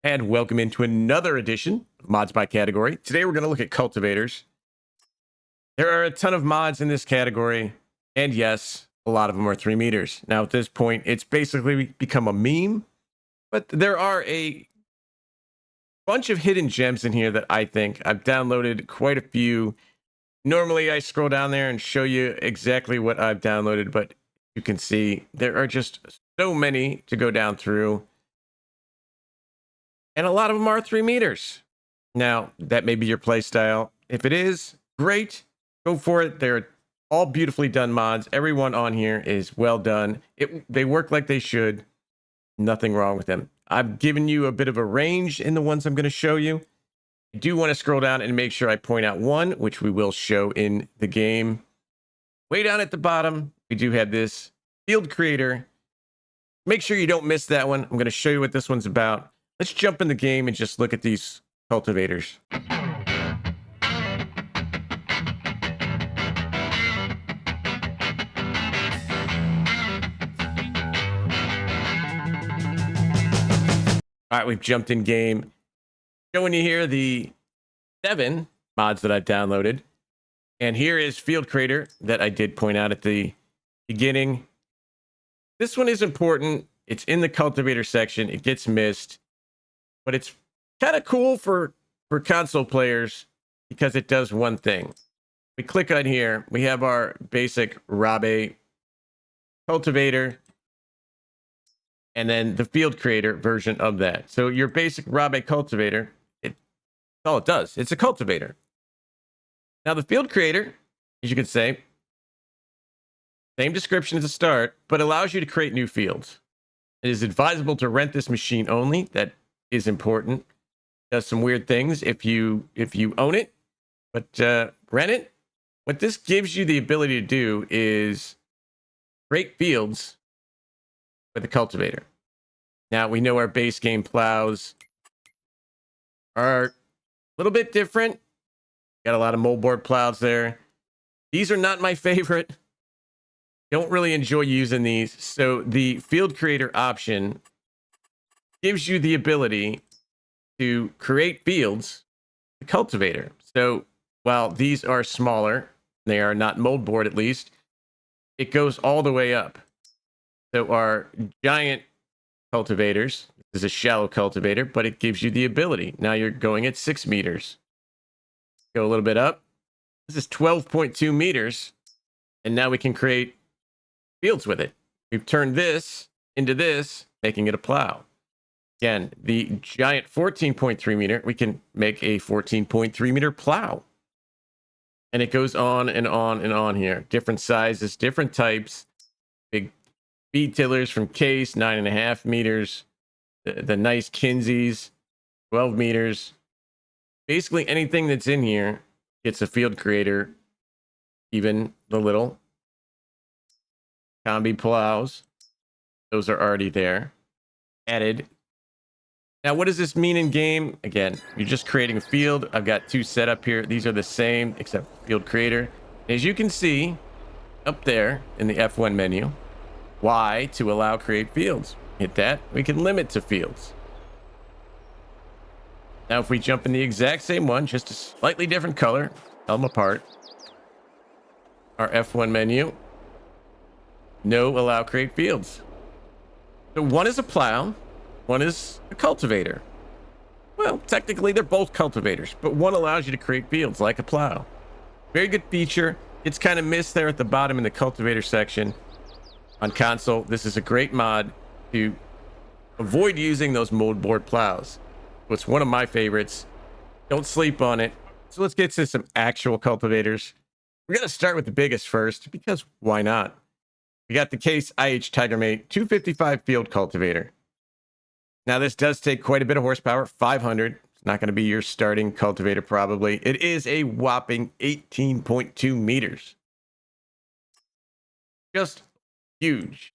And welcome into another edition of Mods by Category. Today we're going to look at cultivators. There are a ton of mods in this category, and yes, a lot of them are 3 meters. Now at this point, it's basically become a meme, but there are a bunch of hidden gems in here that I think I've downloaded quite a few. Normally I scroll down there and show you exactly what I've downloaded, but you can see there are just so many to go down through. And a lot of them are 3 meters. Now, that may be your play style. If it is, great. Go for it. They're all beautifully done mods. Everyone on here is well done. They work like they should. Nothing wrong with them. I've given you a bit of a range in the ones I'm going to show you. I do want to scroll down and make sure I point out one, which we will show in the game. Way down at the bottom, we do have this field creator. Make sure you don't miss that one. I'm going to show you what this one's about. Let's jump in the game and just look at these cultivators. All right, we've jumped in game. Showing you here the 7 mods that I've downloaded. And here is Field Creator that I did point out at the beginning. This one is important. It's in the cultivator section. It gets missed. But it's kind of cool for console players because it does one thing. We click on here. We have our basic Rabe cultivator. And then the field creator version of that. So your basic Rabe cultivator, that's all it does. It's a cultivator. Now the field creator, as you can say, same description as a start, but allows you to create new fields. It is advisable to rent this machine only. That is important. Does some weird things if you own it, but rent it. What this gives you the ability to do is create fields with a cultivator. Now we know our base game plows are a little bit different. Got a lot of moldboard plows there. These are not my favorite. Don't really enjoy using these. So the field creator option gives you the ability to create fields with a cultivator. So while these are smaller, they are not moldboard at least, it goes all the way up. So our giant cultivators, this is a shallow cultivator, but it gives you the ability. Now you're going at 6 meters. Go a little bit up. This is 12.2 meters. And now we can create fields with it. We've turned this into this, making it a plow. Again, the giant 14.3 meter, we can make a 14.3 meter plow. And it goes on and on and on here. Different sizes, different types. Big feed tillers from Case, 9.5 meters. The nice Kinseys, 12 meters. Basically anything that's in here gets a field creator. Even the little combi plows. Those are already there. Added. Now, what does this mean in game? Again, you're just creating a field. I've got 2 set up here. These are the same, except field creator. As you can see, up there in the F1 menu, Y to allow create fields. Hit that. We can limit to fields. Now, if we jump in the exact same one, just a slightly different color, tell them apart. Our F1 menu, no allow create fields. So one is a plow. One is a cultivator. Well, technically, they're both cultivators, but one allows you to create fields like a plow. Very good feature. It's kind of missed there at the bottom in the cultivator section. On console, this is a great mod to avoid using those moldboard plows. It's one of my favorites. Don't sleep on it. So let's get to some actual cultivators. We're going to start with the biggest first, because why not? We got the Case IH Tigermate 255 field cultivator. Now, this does take quite a bit of horsepower, 500. It's not going to be your starting cultivator, probably. It is a whopping 18.2 meters. Just huge.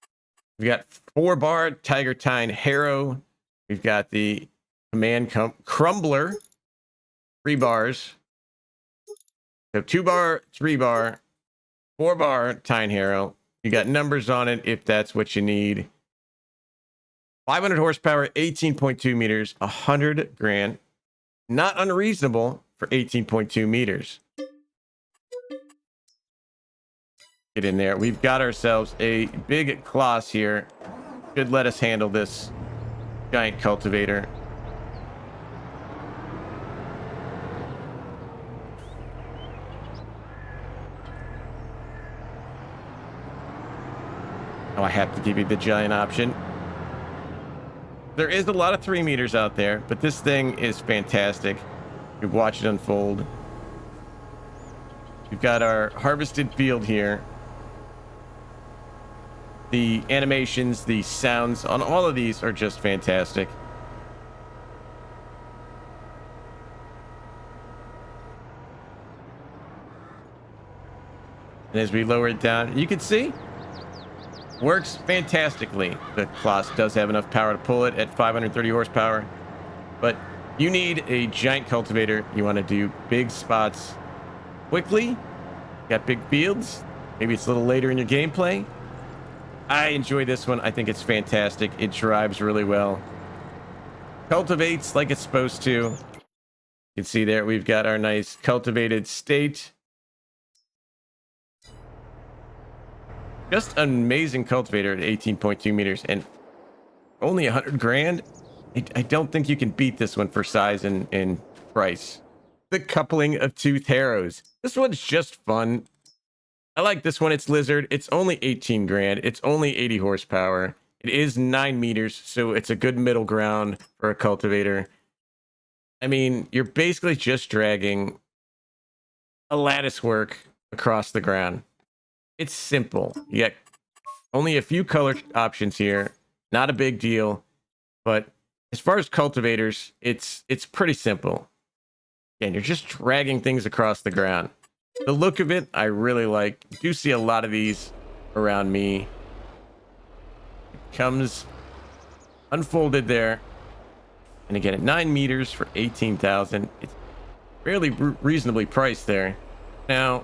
We've got 4-bar Tiger Tine Harrow. We've got the Command Crumbler, 3 bars. So 2-bar, 3-bar, 4-bar Tine Harrow. You got numbers on it if that's what you need. 500 horsepower, 18.2 meters, 100 grand. Not unreasonable for 18.2 meters. Get in there. We've got ourselves a big Kloss here. Should let us handle this giant cultivator. Oh, I have to give you the giant option. There is a lot of 3 meters out there, but this thing is fantastic. You watch it unfold. We've got our harvested field here. The animations, the sounds on all of these are just fantastic. And as we lower it down, you can see, works fantastically. The Kloss does have enough power to pull it at 530 horsepower, but you need a giant cultivator. You want to do big spots quickly. Got big fields. Maybe it's a little later in your gameplay. I enjoy this one. I think it's fantastic. It drives really well. Cultivates like it's supposed to. You can see there we've got our nice cultivated state. Just an amazing cultivator at 18.2 meters and only 100 grand. I don't think you can beat this one for size and price. The coupling of tooth harrows. This one's just fun. I like this one. It's lizard. It's only 18 grand. It's only 80 horsepower. It is 9 meters, so it's a good middle ground for a cultivator. I mean, you're basically just dragging a lattice work across the ground. It's simple. You get only a few color options here. Not a big deal, but as far as cultivators, it's pretty simple. And you're just dragging things across the ground. The look of it, I really like. You do see a lot of these around me. It comes unfolded there. And again, at 9 meters for 18,000, it's fairly reasonably priced there. Now,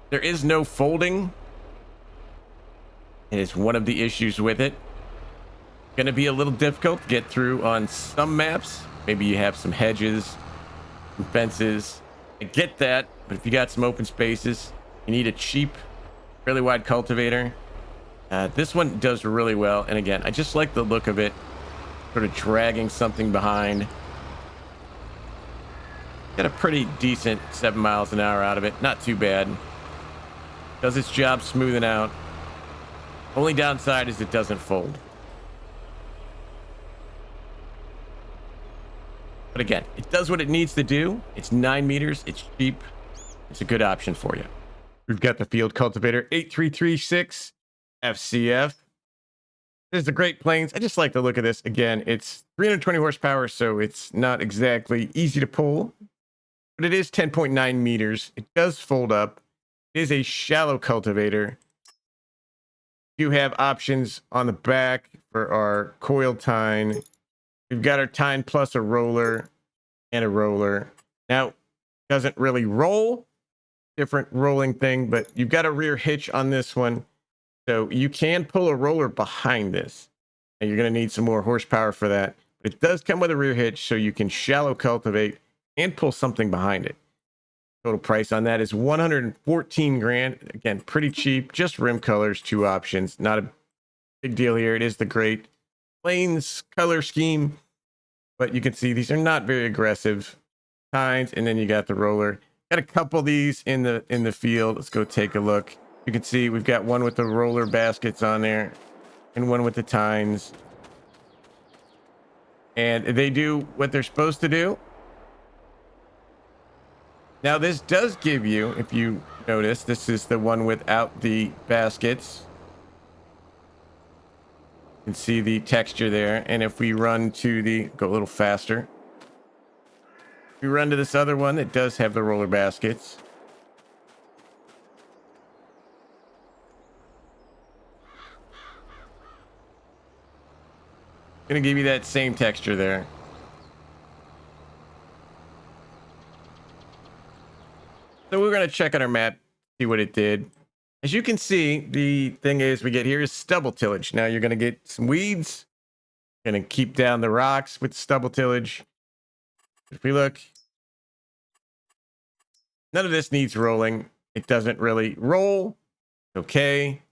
there is no folding. It is one of the issues with it. Going to be a little difficult to get through on some maps. Maybe you have some hedges, some fences. I get that, but if you got some open spaces, you need a cheap, really wide cultivator. This one does really well. And again, I just like the look of it, sort of dragging something behind. Got a pretty decent 7 miles an hour out of it. Not too bad. Does its job smoothing out. Only downside is it doesn't fold. But again, it does what it needs to do. It's 9 meters. It's cheap. It's a good option for you. We've got the field cultivator 8336 FCF. There's the Great Plains. I just like the look of this. Again, it's 320 horsepower, so it's not exactly easy to pull, but it is 10.9 meters. It does fold up. It is a shallow cultivator. You have options on the back for our coil tine. We've got our tine plus a roller and a roller. Now, doesn't really roll, different rolling thing, but you've got a rear hitch on this one. So you can pull a roller behind this. And you're going to need some more horsepower for that. But it does come with a rear hitch, so you can shallow cultivate and pull something behind it. Total price on that is 114 grand. Again, pretty cheap, just rim colors, 2 options. Not a big deal here. It is the Great Plains color scheme, but you can see these are not very aggressive tines. And then you got the roller. Got a couple of these in the field. Let's go take a look. You can see we've got one with the roller baskets on there and one with the tines. And they do what they're supposed to do. Now, this does give you, if you notice, this is the one without the baskets. You can see the texture there. And if we run to go a little faster. We run to this other one that does have the roller baskets. Gonna give you that same texture there. So we're gonna check on our map, see what it did. As you can see, the thing is we get here is stubble tillage. Now you're going to get some weeds. Going to keep down the rocks with stubble tillage. If we look, none of this needs rolling. It doesn't really roll. Okay.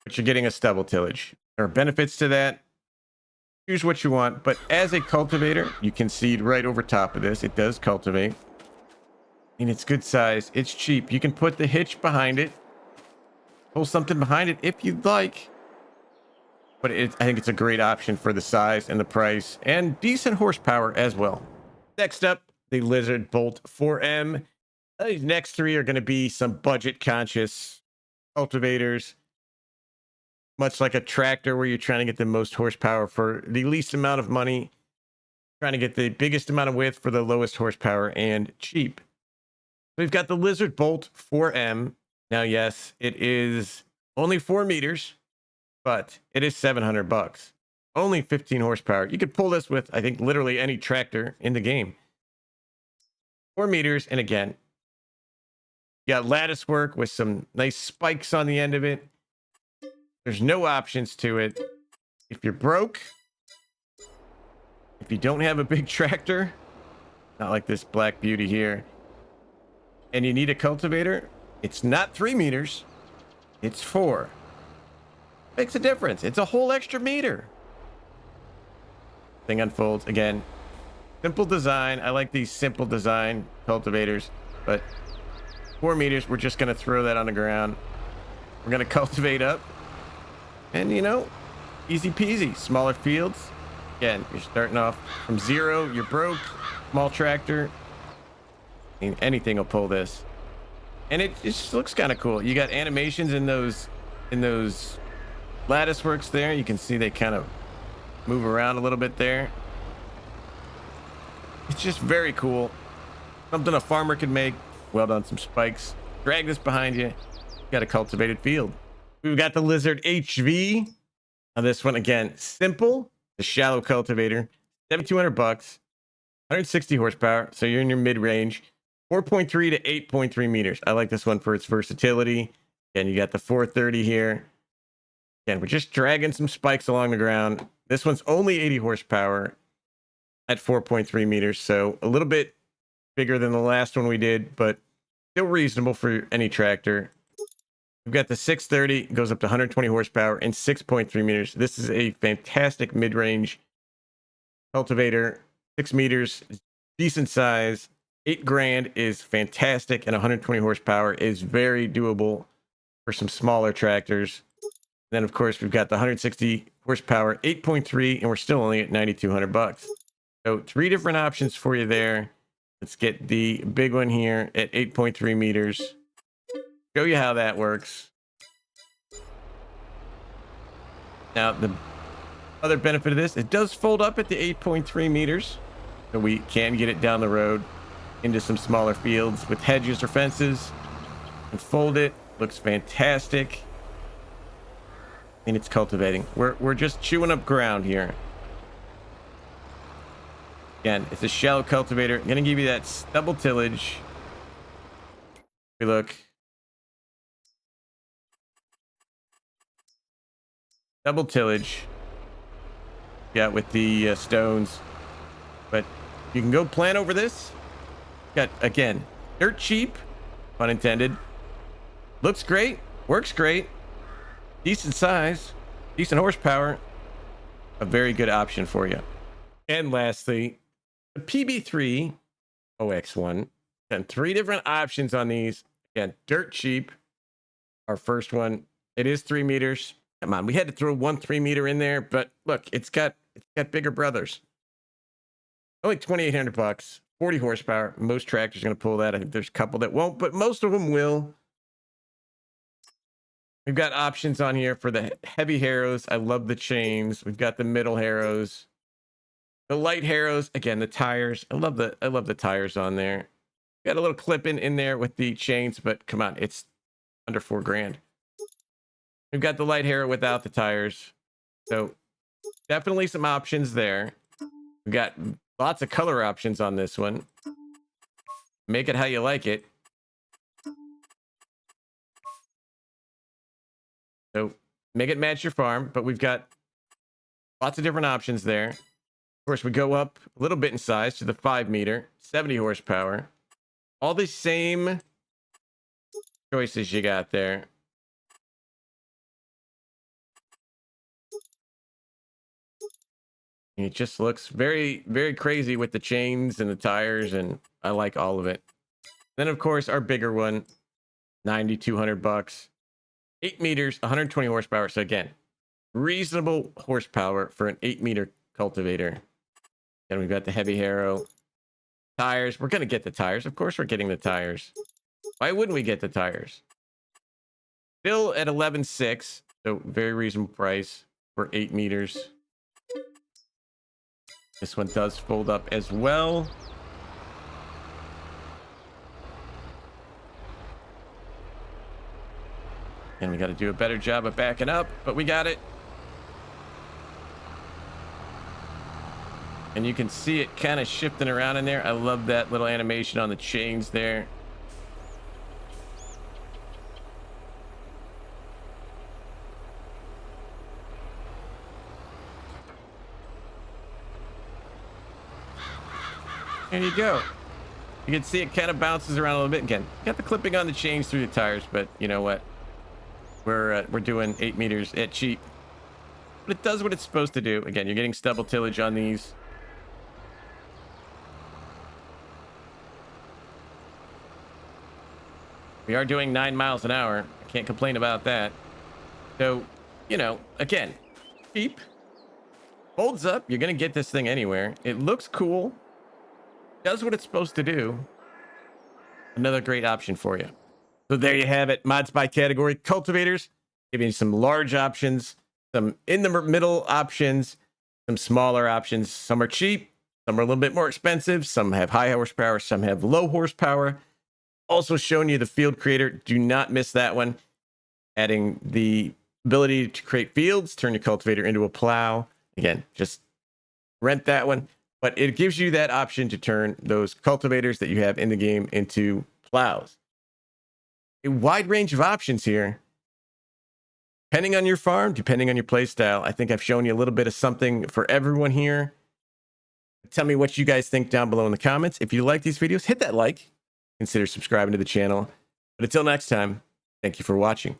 But you're getting a stubble tillage. There are benefits to that. Choose what you want. But as a cultivator, you can seed right over top of this. It does cultivate. And it's good size. It's cheap. You can put the hitch behind it. Pull something behind it if you'd like. But I think it's a great option for the size and the price. And decent horsepower as well. Next up, the Lizard Bolt 4M. These next three are going to be some budget-conscious cultivators. Much like a tractor where you're trying to get the most horsepower for the least amount of money. Trying to get the biggest amount of width for the lowest horsepower and cheap. We've got the Lizard Bolt 4M. Now, yes, it is only 4 meters, but it is $700. Only 15 horsepower. You could pull this with, I think, literally any tractor in the game. 4 meters, and again, you got lattice work with some nice spikes on the end of it. There's no options to it. If you're broke, if you don't have a big tractor, not like this Black Beauty here, and you need a cultivator, it's not 3 meters, it's 4. Makes a difference. It's a whole extra meter. Thing unfolds again. Simple design. I like these simple design cultivators, but 4 meters, we're just going to throw that on the ground. We're going to cultivate up, and you know, easy peasy. Smaller fields. Again, you're starting off from 0. You're broke. Small tractor. Anything will pull this, and it just looks kind of cool. You got animations in those lattice works there. You can see they kind of move around a little bit there. It's just very cool. Something a farmer could make. Weld on some spikes. Drag this behind you. You got a cultivated field. We've got the Lizard HV. Now this one again, simple. The shallow cultivator, $7,200, 160 horsepower. So you're in your mid range. 4.3 to 8.3 meters. I like this one for its versatility. Again, you got the 430 here. Again, we're just dragging some spikes along the ground. This one's only 80 horsepower at 4.3 meters. So a little bit bigger than the last one we did, but still reasonable for any tractor. We've got the 630, goes up to 120 horsepower and 6.3 meters. This is a fantastic mid-range cultivator. 6 meters, decent size. $8,000 is fantastic, and 120 horsepower is very doable for some smaller tractors. Then, of course, we've got the 160 horsepower, 8.3, and we're still only at $9,200. So 3 different options for you there. Let's get the big one here at 8.3 meters. Show you how that works. Now, the other benefit of this, it does fold up at the 8.3 meters. So we can get it down the road into some smaller fields with hedges or fences and fold it. Looks fantastic. And it's cultivating. We're just chewing up ground here. Again, it's a shallow cultivator. I'm gonna give you that stubble tillage. We look. Double tillage. Yeah, with the stones. But you can go plant over this. Got, again, dirt cheap, pun intended. Looks great, works great, decent size, decent horsepower. A very good option for you. And lastly, the PB3 OX1. Got 3 different options on these. Again, dirt cheap. Our first one, it is 3 meters. Come on, we had to throw 1 3-meter in there, but look, it's got bigger brothers. Only $2,800, 40 horsepower. Most tractors are going to pull that. I think there's a couple that won't, but most of them will. We've got options on here for the heavy harrows. I love the chains. We've got the middle harrows, the light harrows. Again, the tires. I love the tires on there. Got a little clip in there with the chains, but come on, it's under $4,000. We've got the light harrow without the tires. So definitely some options there. We've got lots of color options on this one. Make it how you like it. So make it match your farm, but we've got lots of different options there. Of course, we go up a little bit in size to the 5 meter, 70 horsepower. All the same choices you got there. It just looks very, very crazy with the chains and the tires, and I like all of it. Then, of course, our bigger one, 9,200 bucks, 8 meters, 120 horsepower. So again, reasonable horsepower for an 8 meter cultivator. And we've got the heavy harrow. Tires. We're going to get the tires. Of course, we're getting the tires. Why wouldn't we get the tires? Still at 11,600. So very reasonable price for 8 meters. This one does fold up as well. And we got to do a better job of backing up, but we got it. And you can see it kind of shifting around in there. I love that little animation on the chains there. There you go. You can see it kind of bounces around a little bit. Again, got the clipping on the chains through the tires, but you know what? We're doing 8 meters at cheap. But it does what it's supposed to do. Again, you're getting stubble tillage on these. We are doing 9 miles an hour. I can't complain about that. So, you know, again, cheap. Holds up. You're going to get this thing anywhere. It looks cool. Does what it's supposed to do. Another great option for you. So there you have it. Mods by category. Cultivators. Giving you some large options. Some in the middle options. Some smaller options. Some are cheap. Some are a little bit more expensive. Some have high horsepower. Some have low horsepower. Also showing you the field creator. Do not miss that one. Adding the ability to create fields. Turn your cultivator into a plow. Again, just rent that one. But it gives you that option to turn those cultivators that you have in the game into plows. A wide range of options here. Depending on your farm, depending on your play style. I think I've shown you a little bit of something for everyone here. Tell me what you guys think down below in the comments. If you like these videos, hit that like. Consider subscribing to the channel. But until next time, thank you for watching.